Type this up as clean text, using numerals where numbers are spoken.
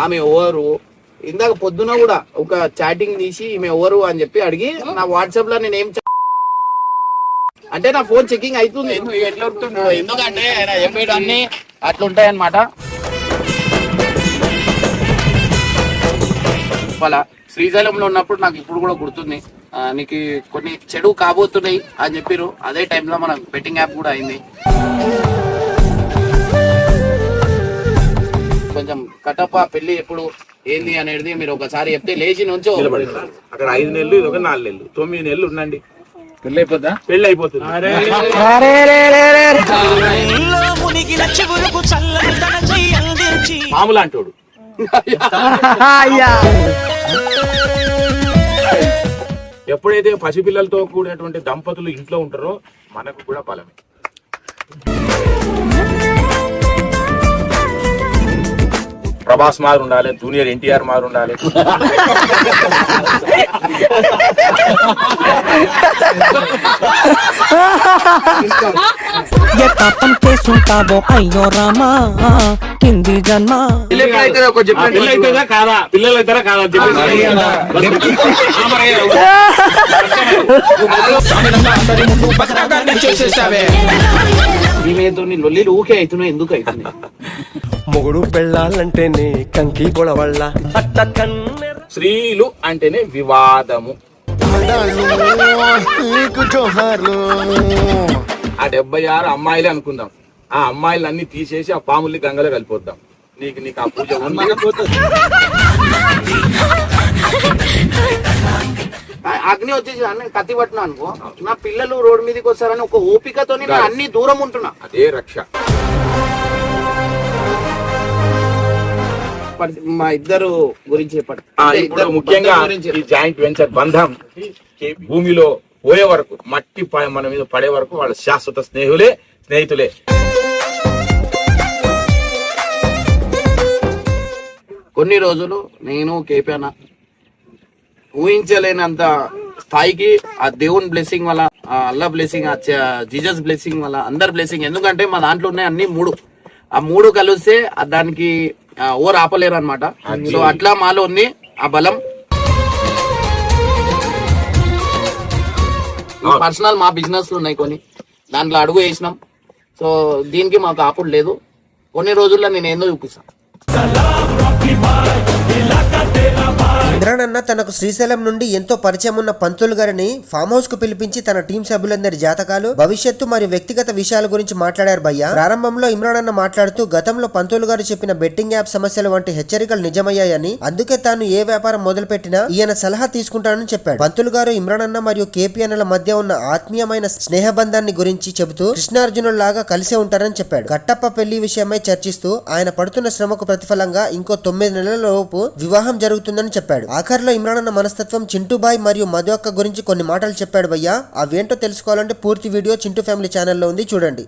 ఆమె ఎవరు, ఇందాక పొద్దున కూడా ఒక చాటింగ్ తీసి ఈమె ఎవరు అని చెప్పి అడిగి నా వాట్సాప్ లో నేను ఏం అంటే నా ఫోన్ చెకింగ్ అవుతుంది. ఎట్లా ఎందుకంటే ఆయన చెప్పేటి అన్ని అట్లుంటాయి అన్నమాట. వాళ్ళ శ్రీశైలంలో ఉన్నప్పుడు నాకు ఇప్పుడు కూడా గుర్తుంది, నీకు కొన్ని చెడు కాబోతున్నాయి అని చెప్పారు. అదే టైంలో మన బెట్టింగ్ యాప్ కూడా అయింది. కొంచెం కటప పెళ్లి ఎప్పుడు ఏంది అనేది మీరు ఒకసారి చెప్తే లేచి నుంచో అక్కడ 5 నెలలు, ఇది ఒక 4 నెలలు, 9 నెలలు ఉండండి, పెళ్లి అయిపోతుందా? పెళ్లి అయిపోతుంది. మామూలు అంటోడు ఎప్పుడైతే పసిపిల్లలతో కూడినటువంటి దంపతులు ఇంట్లో ఉంటారో మనకు కూడా బలమే. ప్రభాస్ మారు ఉండాలి, జూనియర్ ఎన్టీఆర్ మారు ఉండాలి. అయ్యో రామా కింది జన్మ పిల్లలైతుందా కాదా, పిల్లలు అవుతారా కాదా ఈమెతో లొల్లిలు ఊకే అవుతున్నాయి, ఎందుకు అవుతున్నాయి? మొగుడు పెళ్ళాలంటేనే కంకి గొడవళ్ళ స్త్రీలు అంటేనే వివాదము. ఆ 76 అమ్మాయిలే అనుకుందాం, ఆ అమ్మాయిలు అన్ని తీసేసి ఆ పాముల్ని గంగలో కలిపోద్దాం. నీకు ఆ పూజ అగ్ని వచ్చేసి కత్తి పట్టినా అనుకో, నా పిల్లలు రోడ్డు మీదకి వస్తారని ఒక ఓపికతో అన్ని దూరం ఉంటున్నా. అదే రక్ష. మా ఇద్దరు గురించి చెప్పండి. ఇప్పుడు ముఖ్యంగా ఈ జాయింట్ వెంచర్ బంధం భూమిలో పోయే వరకు, మట్టి మన మీద పడే వరకు వాళ్ళ శాశ్వత స్నేహితులే. కొన్ని రోజులు నేను కేపీ అన్న ఊహించలేనంత స్థాయికి ఆ దేవుని బ్లెస్సింగ్ వల్ల, ఆ అల్లా బ్లెస్సింగ్, జీసస్ బ్లెస్సింగ్ వల్ల, అందరి బ్లెస్సింగ్. ఎందుకంటే మా దాంట్లో ఉన్నాయి అన్ని 3, ఆ 3 కలిస్తే దానికి ఓర్ ఆపలేరు అనమాట. సో అట్లా మాలో ఉంది ఆ బలం. పర్సనల్ మా బిజినెస్ ఉన్నాయి కొన్ని, దాంట్లో అడుగు వేసినాం. సో దీనికి మాకు ఆపుడు లేదు. కొన్ని రోజుల్లో నేను ఏందో చూపిస్తాను. ఇంద్రనన్న తనకు శ్రీశైలం నుండి ఎంతో పరిచయం ఉన్న పంతులు గారిని ఫామ్ హౌస్ కు పిలిపించి తన టీం సభ్యులందరి జాతకాలు, భవిష్యత్తు మరియు వ్యక్తిగత విషయాల గురించి మాట్లాడారు భయ్య. ప్రారంభంలో ఇమ్రాన్ అన్న మాట్లాడుతూ గతంలో పంతులు గారు చెప్పిన బెట్టింగ్ యాప్ సమస్యలు వంటి హెచ్చరికలు నిజమయ్యాయని, అందుకే తాను ఏ వ్యాపారం మొదలుపెట్టినా ఈయన సలహా తీసుకుంటానని చెప్పాడు. పంతులు గారు ఇమ్రాన్ అన్న మరియు కేపీ అన్నల మధ్య ఉన్న ఆత్మీయమైన స్నేహబంధాన్ని గురించి చెబుతూ కృష్ణార్జునులాగా కలిసే ఉంటారని చెప్పాడు. కట్టప్ప పెళ్లి విషయమై చర్చిస్తూ ఆయన పడుతున్న శ్రమకు ప్రతిఫలంగా ఇంకో 9 నెలల లోపు వివాహం జరుగుతుందని చెప్పాడు. ఆఖరిలో ఇమ్రాన్ అన్న మనస్తత్వం, చింటూబాయ్ మరియు మధు అక్క గురించి కొన్ని మాటలు చెప్పాడు భయ్య. అవేంటో తెలుసుకోవాలంటే పూర్తి వీడియో చింటూ ఫ్యామిలీ ఛానల్లో ఉంది, చూడండి.